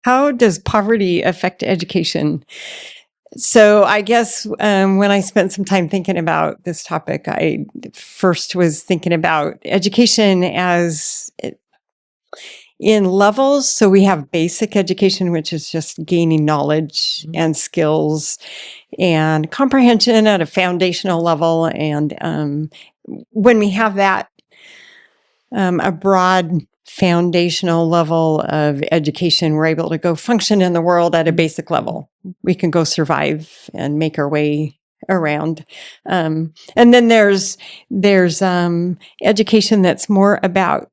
How does poverty affect education? So I guess when I spent some time thinking about this topic, I first was thinking about education as in levels. So we have basic education, which is just gaining knowledge and skills and comprehension at a foundational level. And when we have that, a broad foundational level of education, we're able to go function in the world at a basic level. We can go survive and make our way around. And then there's education that's more about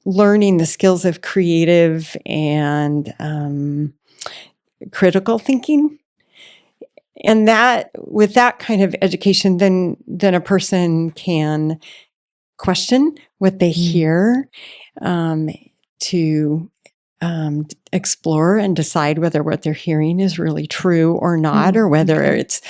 learning the skills of creative and critical thinking. And that, with that kind of education, then a person can question what they hear, to explore and decide whether what they're hearing is really true or not, or whether it's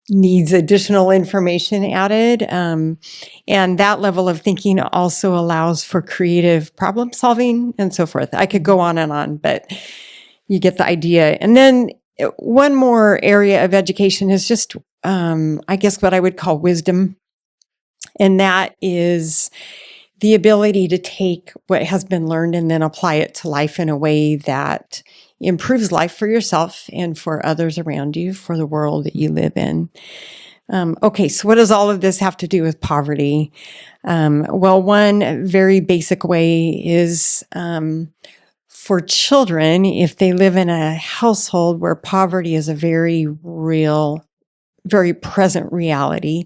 needs additional information added. And that level of thinking also allows for creative problem solving and so forth. I could go on, but you get the idea. And then one more area of education is just, I guess, what I would call wisdom. And that is the ability to take what has been learned and then apply it to life in a way that improves life for yourself and for others around you, for the world that you live in. Okay, so what does all of this have to do with poverty? Well, one very basic way is for children, if they live in a household where poverty is a very real, very present reality,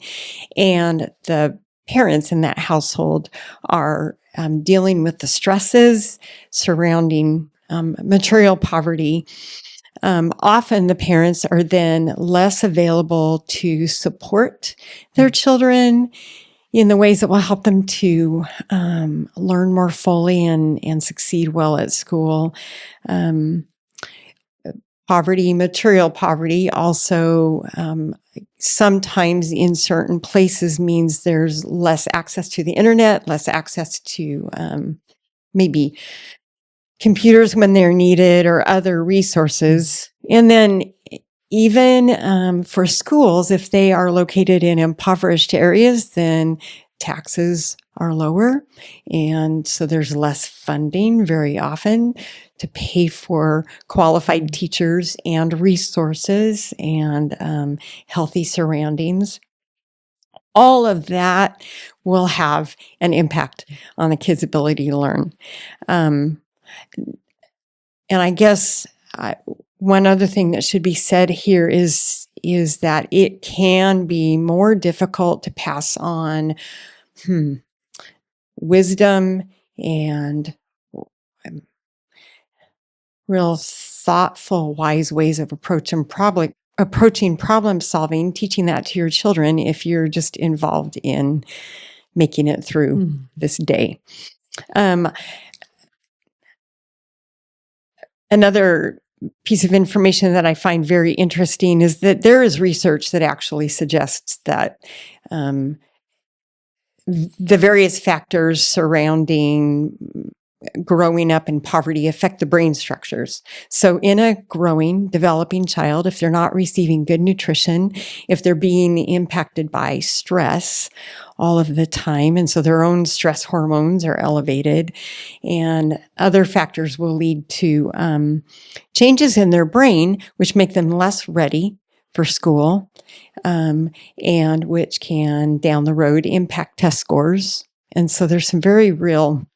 and the parents in that household are dealing with the stresses surrounding material poverty. Often the parents are then less available to support their children in the ways that will help them to learn more fully and succeed well at school. Poverty, material poverty, also sometimes in certain places means there's less access to the internet, less access to maybe computers when they're needed or other resources. And then even for schools, if they are located in impoverished areas, then taxes are lower. And so there's less funding very often to pay for qualified teachers and resources and healthy surroundings. All of that will have an impact on the kids' ability to learn. And I guess one other thing that should be said here is that it can be more difficult to pass on wisdom and real thoughtful, wise ways of approaching problem solving, teaching that to your children if you're just involved in making it through this day. Another piece of information that I find very interesting is that there is research that actually suggests that the various factors surrounding growing up in poverty affect the brain structures. So in a growing, developing child, if they're not receiving good nutrition, if they're being impacted by stress all of the time, and so their own stress hormones are elevated, and other factors will lead to changes in their brain, which make them less ready for school, and which can down the road impact test scores. And so there's some very real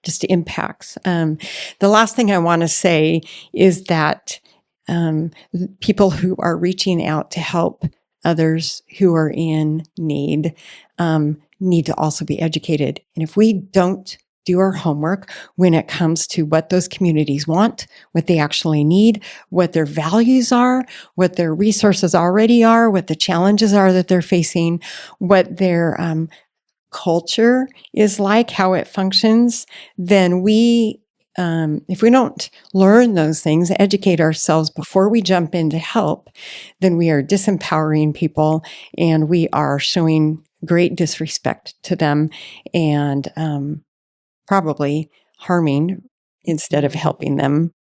just impacts. The last thing I want to say is that people who are reaching out to help others who are in need need to also be educated. And if we don't do our homework when it comes to what those communities want, what they actually need, what their values are, what their resources already are, what the challenges are that they're facing, what their culture is like, how it functions, then if we don't learn those things, educate ourselves before we jump in to help, then we are disempowering people and we are showing great disrespect to them and probably harming instead of helping them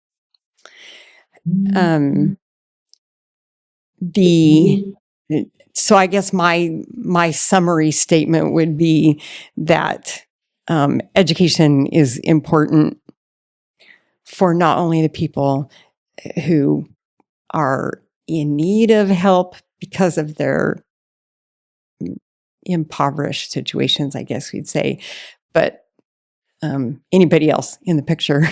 So I guess my summary statement would be that education is important for not only the people who are in need of help because of their impoverished situations, I guess we'd say, but anybody else in the picture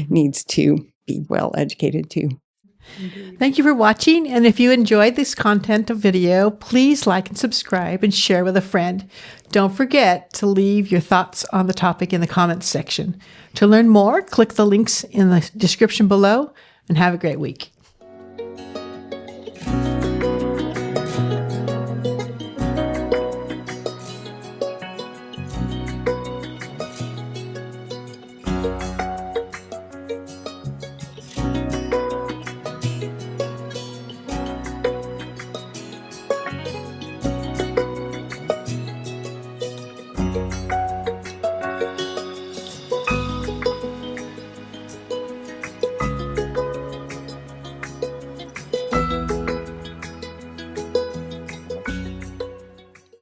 needs to be well educated too. Thank you for watching. And if you enjoyed this content of video, please like and subscribe and share with a friend. Don't forget to leave your thoughts on the topic in the comments section. To learn more, click the links in the description below and have a great week.